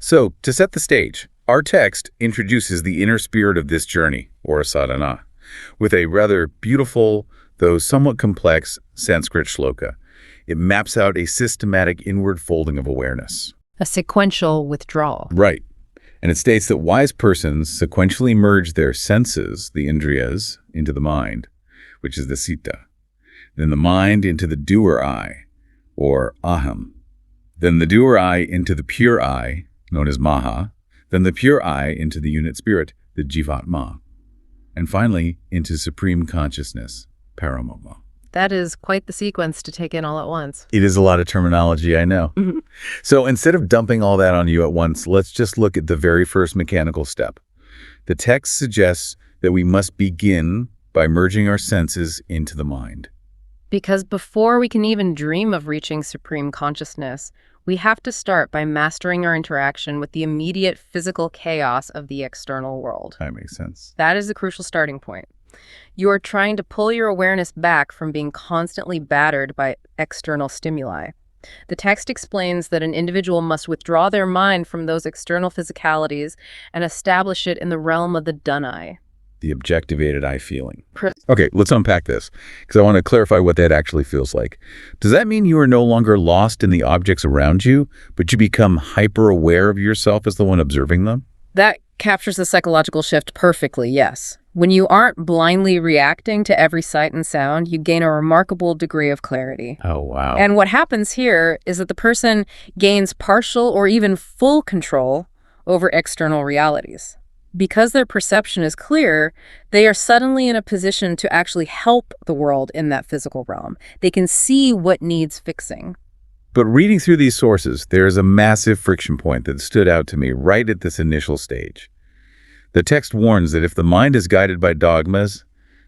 So, to set the stage, our text introduces the inner spirit of this journey, or sadhana, with a rather beautiful, though somewhat complex, Sanskrit shloka. It maps out a systematic inward folding of awareness. A sequential withdrawal. Right. And it states that wise persons sequentially merge their senses, the indriyas, into the mind, which is the citta. Then the mind into the doer I, or aham. Then the doer I into the pure I, known as maha. Then the pure I into the unit spirit, the jivatma. And finally, into supreme consciousness, paramama. That is quite the sequence to take in all at once. It is a lot of terminology, I know. So instead of dumping all that on you at once, let's just look at the very first mechanical step. The text suggests that we must begin by merging our senses into the mind. Because before we can even dream of reaching supreme consciousness, we have to start by mastering our interaction with the immediate physical chaos of the external world. That makes sense. That is the crucial starting point. You are trying to pull your awareness back from being constantly battered by external stimuli. The text explains that an individual must withdraw their mind from those external physicalities and establish it in the realm of the done I. The objectivated I feeling. Okay, let's unpack this, because I want to clarify what that actually feels like. Does that mean you are no longer lost in the objects around you, but you become hyper-aware of yourself as the one observing them? That captures the psychological shift perfectly, yes. When you aren't blindly reacting to every sight and sound, you gain a remarkable degree of clarity. Oh, wow. And what happens here is that the person gains partial or even full control over external realities. Because their perception is clear, they are suddenly in a position to actually help the world in that physical realm. They can see what needs fixing. But reading through these sources, there is a massive friction point that stood out to me right at this initial stage. The text warns that if the mind is guided by dogmas,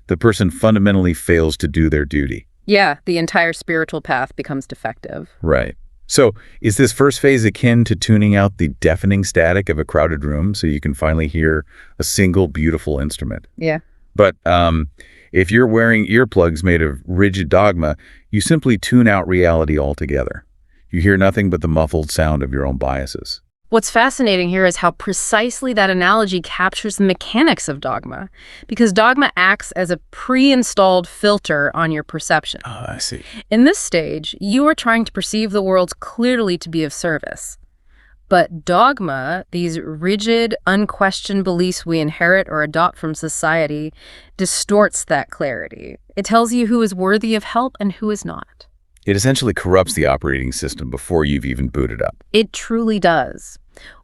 the person fundamentally fails to do their duty. Yeah, the entire spiritual path becomes defective. Right. So is this first phase akin to tuning out the deafening static of a crowded room so you can finally hear a single beautiful instrument? Yeah. But if you're wearing earplugs made of rigid dogma, you simply tune out reality altogether. You hear nothing but the muffled sound of your own biases. What's fascinating here is how precisely that analogy captures the mechanics of dogma, because dogma acts as a pre-installed filter on your perception. Oh, I see. In this stage, you are trying to perceive the world clearly to be of service. But dogma, these rigid, unquestioned beliefs we inherit or adopt from society, distorts that clarity. It tells you who is worthy of help and who is not. It essentially corrupts the operating system before you've even booted up. It truly does.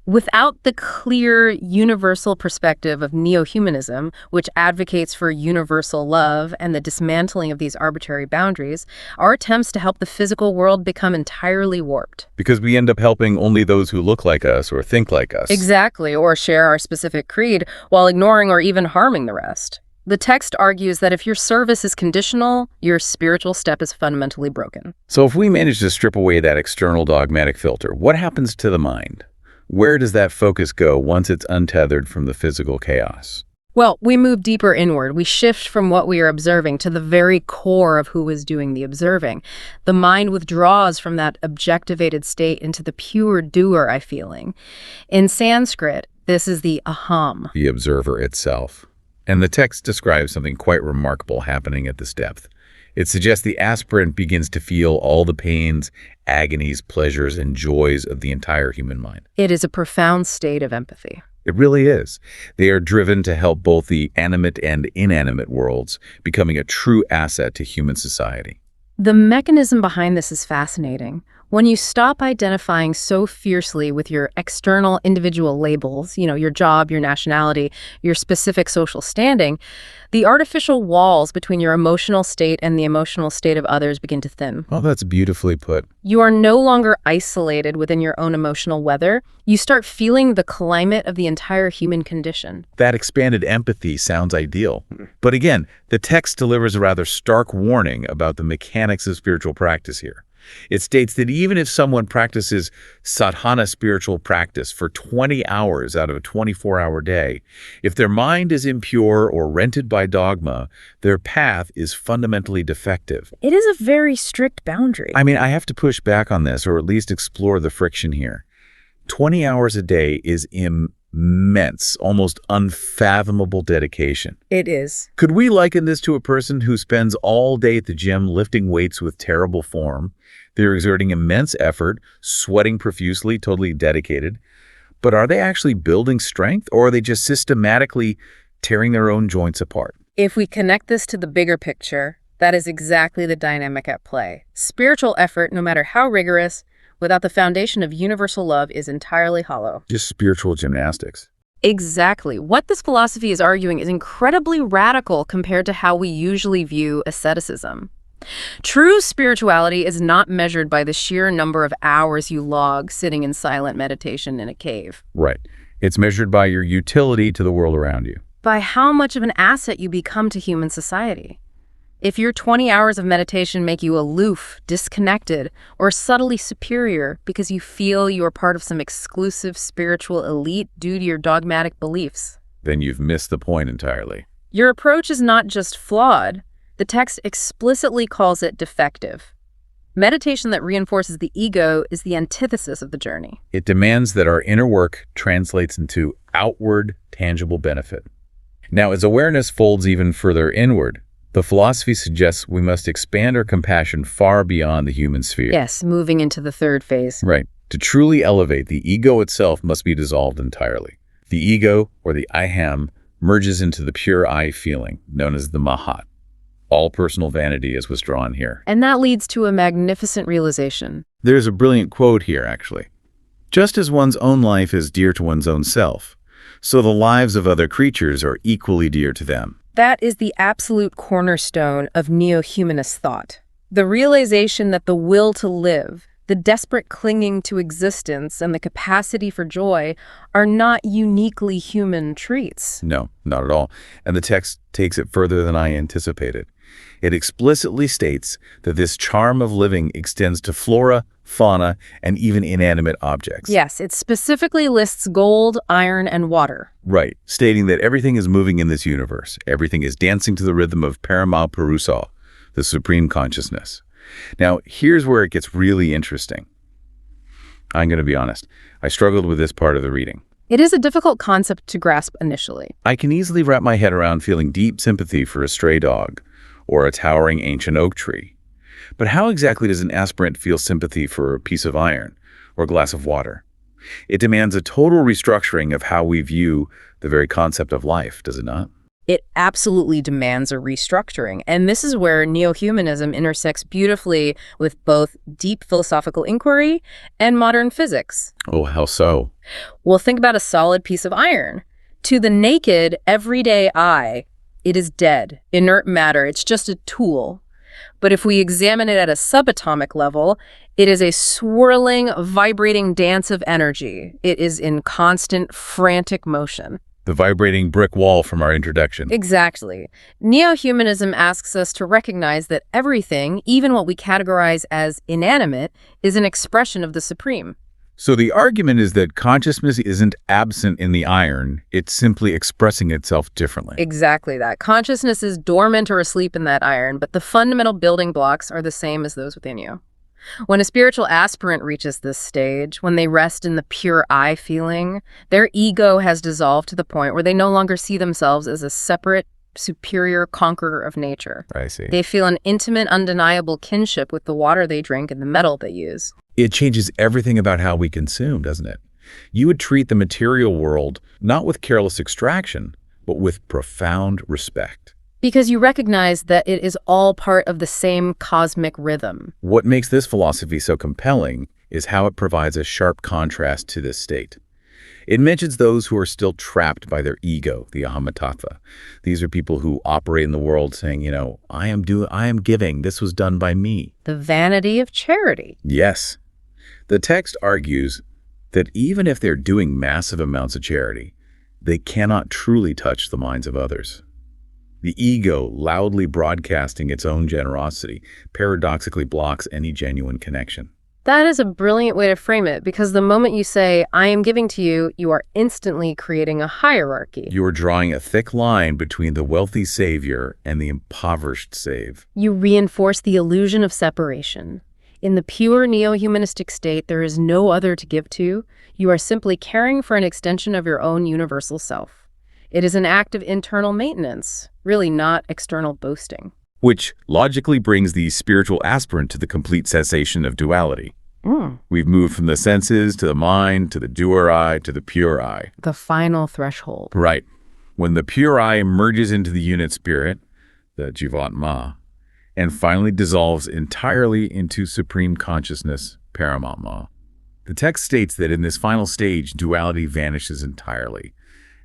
Without the clear, universal perspective of Neo-humanism, which advocates for universal love and the dismantling of these arbitrary boundaries, our attempts to help the physical world become entirely warped. Because we end up helping only those who look like us or think like us. Exactly, or share our specific creed, while ignoring or even harming the rest. The text argues that if your service is conditional, your spiritual step is fundamentally broken. So if we manage to strip away that external dogmatic filter, what happens to the mind? Where does that focus go once it's untethered from the physical chaos? Well, we move deeper inward. We shift from what we are observing to the very core of who is doing the observing. The mind withdraws from that objectivated state into the pure doer I feeling. In Sanskrit, this is the aham. The observer itself. And the text describes something quite remarkable happening at this depth. It suggests the aspirant begins to feel all the pains, agonies, pleasures, and joys of the entire human mind. It is a profound state of empathy. It really is. They are driven to help both the animate and inanimate worlds, becoming a true asset to human society. The mechanism behind this is fascinating. When you stop identifying so fiercely with your external individual labels, your job, your nationality, your specific social standing, the artificial walls between your emotional state and the emotional state of others begin to thin. Oh, that's beautifully put. You are no longer isolated within your own emotional weather. You start feeling the climate of the entire human condition. That expanded empathy sounds ideal. But again, the text delivers a rather stark warning about the mechanics of spiritual practice here. It states that even if someone practices sadhana spiritual practice for 20 hours out of a 24-hour day, if their mind is impure or rented by dogma, their path is fundamentally defective. It is a very strict boundary. I mean, I have to push back on this, or at least explore the friction here. 20 hours a day is immense, almost unfathomable dedication. It is. Could we liken this to a person who spends all day at the gym lifting weights with terrible form? They're exerting immense effort, sweating profusely, totally dedicated. But are they actually building strength, or are they just systematically tearing their own joints apart? If we connect this to the bigger picture, that is exactly the dynamic at play. Spiritual effort, no matter how rigorous, without the foundation of universal love is entirely hollow. Just spiritual gymnastics. Exactly. What this philosophy is arguing is incredibly radical compared to how we usually view asceticism. True spirituality is not measured by the sheer number of hours you log sitting in silent meditation in a cave. Right. It's measured by your utility to the world around you. By how much of an asset you become to human society. If your 20 hours of meditation make you aloof, disconnected, or subtly superior because you feel you are part of some exclusive spiritual elite due to your dogmatic beliefs, then you've missed the point entirely. Your approach is not just flawed, the text explicitly calls it defective. Meditation that reinforces the ego is the antithesis of the journey. It demands that our inner work translates into outward, tangible benefit. Now, as awareness folds even further inward, the philosophy suggests we must expand our compassion far beyond the human sphere. Yes, moving into the third phase. Right. To truly elevate, the ego itself must be dissolved entirely. The ego, or the I-ham, merges into the pure I feeling, known as the mahat. All personal vanity is withdrawn here. And that leads to a magnificent realization. There's a brilliant quote here, actually. Just as one's own life is dear to one's own self, so the lives of other creatures are equally dear to them. That is the absolute cornerstone of neo-humanist thought. The realization that the will to live, the desperate clinging to existence, and the capacity for joy are not uniquely human traits. No, not at all. And the text takes it further than I anticipated. It explicitly states that this charm of living extends to flora, fauna, and even inanimate objects. Yes, it specifically lists gold, iron, and water. Right, stating that everything is moving in this universe. Everything is dancing to the rhythm of Paramapurusa, the supreme consciousness. Now, here's where it gets really interesting. I'm going to be honest. I struggled with this part of the reading. It is a difficult concept to grasp initially. I can easily wrap my head around feeling deep sympathy for a stray dog or a towering ancient oak tree. But how exactly does an aspirant feel sympathy for a piece of iron or a glass of water? It demands a total restructuring of how we view the very concept of life, does it not? It absolutely demands a restructuring. And this is where neo-humanism intersects beautifully with both deep philosophical inquiry and modern physics. Oh, how so? Well, think about a solid piece of iron. To the naked, everyday eye, it is dead, inert matter. It's just a tool. But if we examine it at a subatomic level, it is a swirling, vibrating dance of energy. It is in constant, frantic motion. The vibrating brick wall from our introduction. Exactly. Neo-humanism asks us to recognize that everything, even what we categorize as inanimate, is an expression of the supreme. So the argument is that consciousness isn't absent in the iron, it's simply expressing itself differently. Exactly that. Consciousness is dormant or asleep in that iron, but the fundamental building blocks are the same as those within you. When a spiritual aspirant reaches this stage, when they rest in the pure I feeling, their ego has dissolved to the point where they no longer see themselves as a separate, superior conqueror of nature. I see. They feel an intimate, undeniable kinship with the water they drink and the metal they use. It changes everything about how we consume, doesn't it? You would treat the material world not with careless extraction, but with profound respect. Because you recognize that it is all part of the same cosmic rhythm. What makes this philosophy so compelling is how it provides a sharp contrast to this state. It mentions those who are still trapped by their ego, the ahamatattva. These are people who operate in the world saying, you know, I am giving, this was done by me. The vanity of charity. Yes. The text argues that even if they're doing massive amounts of charity, they cannot truly touch the minds of others. The ego, loudly broadcasting its own generosity, paradoxically blocks any genuine connection. That is a brilliant way to frame it, because the moment you say, I am giving to you, you are instantly creating a hierarchy. You are drawing a thick line between the wealthy savior and the impoverished save. You reinforce the illusion of separation. In the pure neo-humanistic state, there is no other to give to. You are simply caring for an extension of your own universal self. It is an act of internal maintenance, really not external boasting. Which logically brings the spiritual aspirant to the complete cessation of duality. We've moved from the senses to the mind, to the doer I, to the pure I. The final threshold. Right. When the pure I merges into the unit spirit, the Jivatma, and finally dissolves entirely into supreme consciousness, Paramatma. The text states that in this final stage, duality vanishes entirely.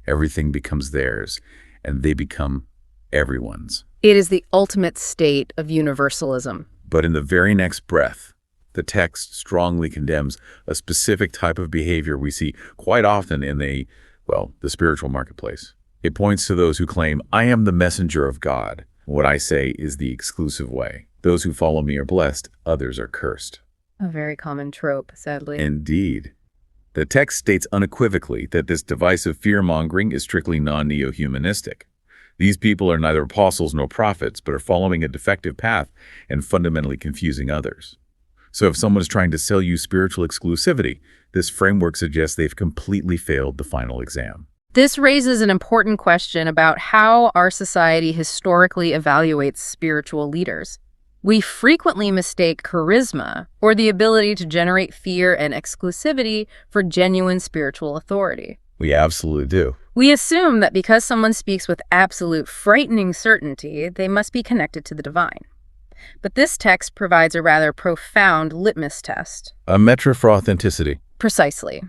Everything becomes theirs, and they become everyone's. It is the ultimate state of universalism. But in the very next breath, the text strongly condemns a specific type of behavior we see quite often in the spiritual marketplace. It points to those who claim, I am the messenger of God. What I say is the exclusive way. Those who follow me are blessed, others are cursed. A very common trope, sadly. Indeed. The text states unequivocally that this divisive fear-mongering is strictly non-neo-humanistic. These people are neither apostles nor prophets, but are following a defective path and fundamentally confusing others. So if someone is trying to sell you spiritual exclusivity, this framework suggests they've completely failed the final exam. This raises an important question about how our society historically evaluates spiritual leaders. We frequently mistake charisma, or the ability to generate fear and exclusivity, for genuine spiritual authority. We absolutely do. We assume that because someone speaks with absolute frightening certainty, they must be connected to the divine. But this text provides a rather profound litmus test. A metric for authenticity. Precisely.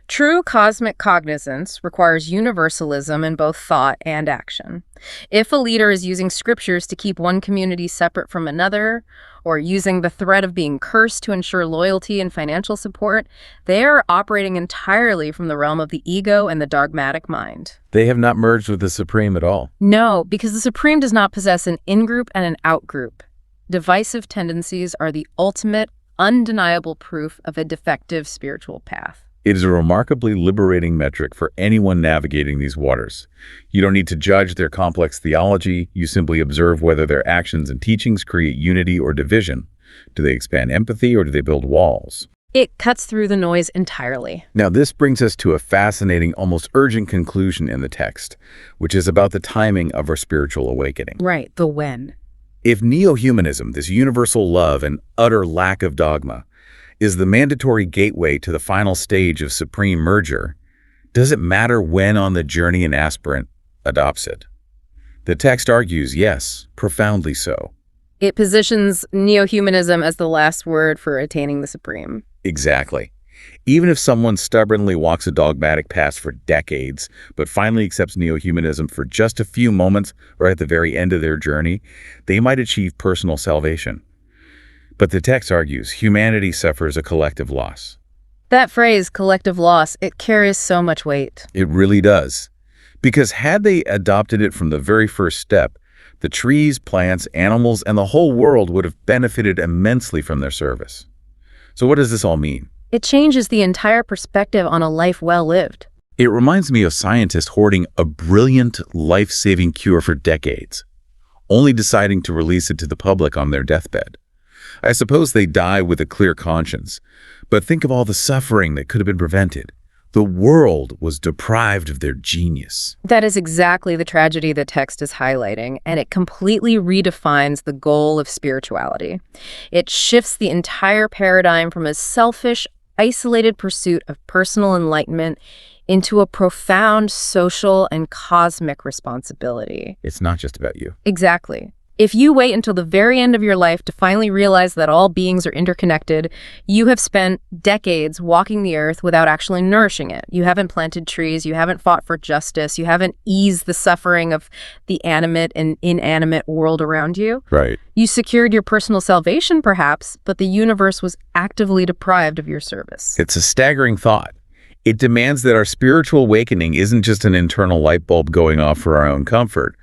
True cosmic cognizance requires universalism in both thought and action. If a leader is using scriptures to keep one community separate from another, or using the threat of being cursed to ensure loyalty and financial support, they are operating entirely from the realm of the ego and the dogmatic mind. They have not merged with the Supreme at all. No, because the Supreme does not possess an in-group and an out-group. Divisive tendencies are the ultimate, undeniable proof of a defective spiritual path. It is a remarkably liberating metric for anyone navigating these waters. You don't need to judge their complex theology. You simply observe whether their actions and teachings create unity or division. Do they expand empathy or do they build walls? It cuts through the noise entirely. Now, this brings us to a fascinating, almost urgent conclusion in the text, which is about the timing of our spiritual awakening. Right, the when. If neo-humanism, this universal love and utter lack of dogma, is the mandatory gateway to the final stage of supreme merger, does it matter when on the journey an aspirant adopts it? The text argues, yes, profoundly so. It positions neo-humanism as the last word for attaining the supreme. Exactly. Even if someone stubbornly walks a dogmatic path for decades, but finally accepts neo-humanism for just a few moments or at the very end of their journey, they might achieve personal salvation. But the text argues humanity suffers a collective loss. That phrase, collective loss, it carries so much weight. It really does. Because had they adopted it from the very first step, the trees, plants, animals, and the whole world would have benefited immensely from their service. So what does this all mean? It changes the entire perspective on a life well lived. It reminds me of scientists hoarding a brilliant, life-saving cure for decades, only deciding to release it to the public on their deathbed. I suppose they die with a clear conscience, but think of all the suffering that could have been prevented. The world was deprived of their genius. That is exactly the tragedy the text is highlighting, and it completely redefines the goal of spirituality. It shifts the entire paradigm from a selfish, isolated pursuit of personal enlightenment into a profound social and cosmic responsibility. It's not just about you. Exactly. If you wait until the very end of your life to finally realize that all beings are interconnected, you have spent decades walking the earth without actually nourishing it. You haven't planted trees, you haven't fought for justice, you haven't eased the suffering of the animate and inanimate world around you. Right. You secured your personal salvation, perhaps, but the universe was actively deprived of your service. It's a staggering thought. It demands that our spiritual awakening isn't just an internal light bulb going off for our own comfort,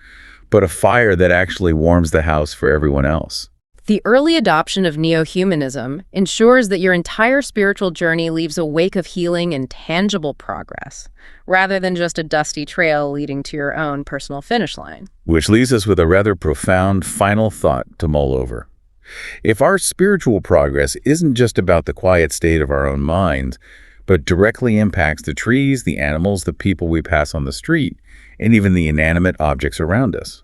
but a fire that actually warms the house for everyone else. The early adoption of neo-humanism ensures that your entire spiritual journey leaves a wake of healing and tangible progress, rather than just a dusty trail leading to your own personal finish line. Which leaves us with a rather profound final thought to mull over. If our spiritual progress isn't just about the quiet state of our own minds, but directly impacts the trees, the animals, the people we pass on the street, and even the inanimate objects around us,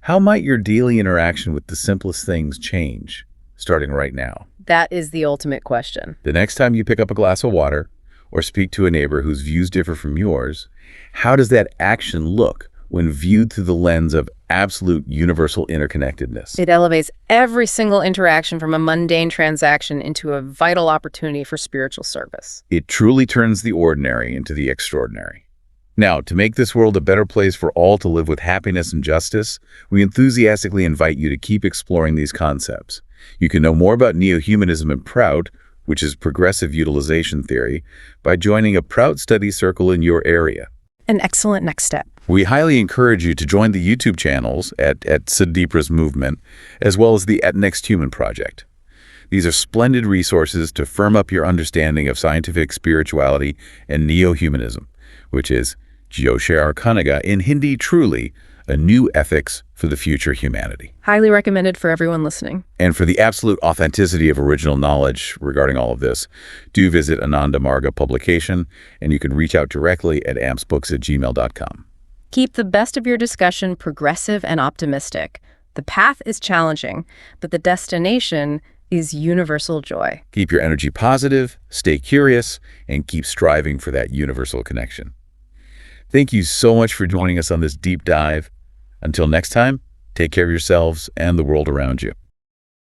how might your daily interaction with the simplest things change, starting right now? That is the ultimate question. The next time you pick up a glass of water or speak to a neighbor whose views differ from yours, how does that action look when viewed through the lens of absolute universal interconnectedness? It elevates every single interaction from a mundane transaction into a vital opportunity for spiritual service. It truly turns the ordinary into the extraordinary. Now, to make this world a better place for all to live with happiness and justice, we enthusiastically invite you to keep exploring these concepts. You can know more about Neo-humanism and Prout, which is progressive utilization theory, by joining a Prout study circle in your area. An excellent next step. We highly encourage you to join the YouTube channels at Siddhipra's Movement, as well as the At Next Human Project. These are splendid resources to firm up your understanding of scientific spirituality and Neo-humanism, which is Jyoshar Kanaga in Hindi truly, a new ethics for the future humanity. Highly recommended for everyone listening. And for the absolute authenticity of original knowledge regarding all of this, do visit Ananda Marga publication, and you can reach out directly at ampsbooks@gmail.com. Keep the best of your discussion progressive and optimistic. The path is challenging, but the destination is universal joy. Keep your energy positive, stay curious, and keep striving for that universal connection. Thank you so much for joining us on this deep dive. Until next time, take care of yourselves and the world around you.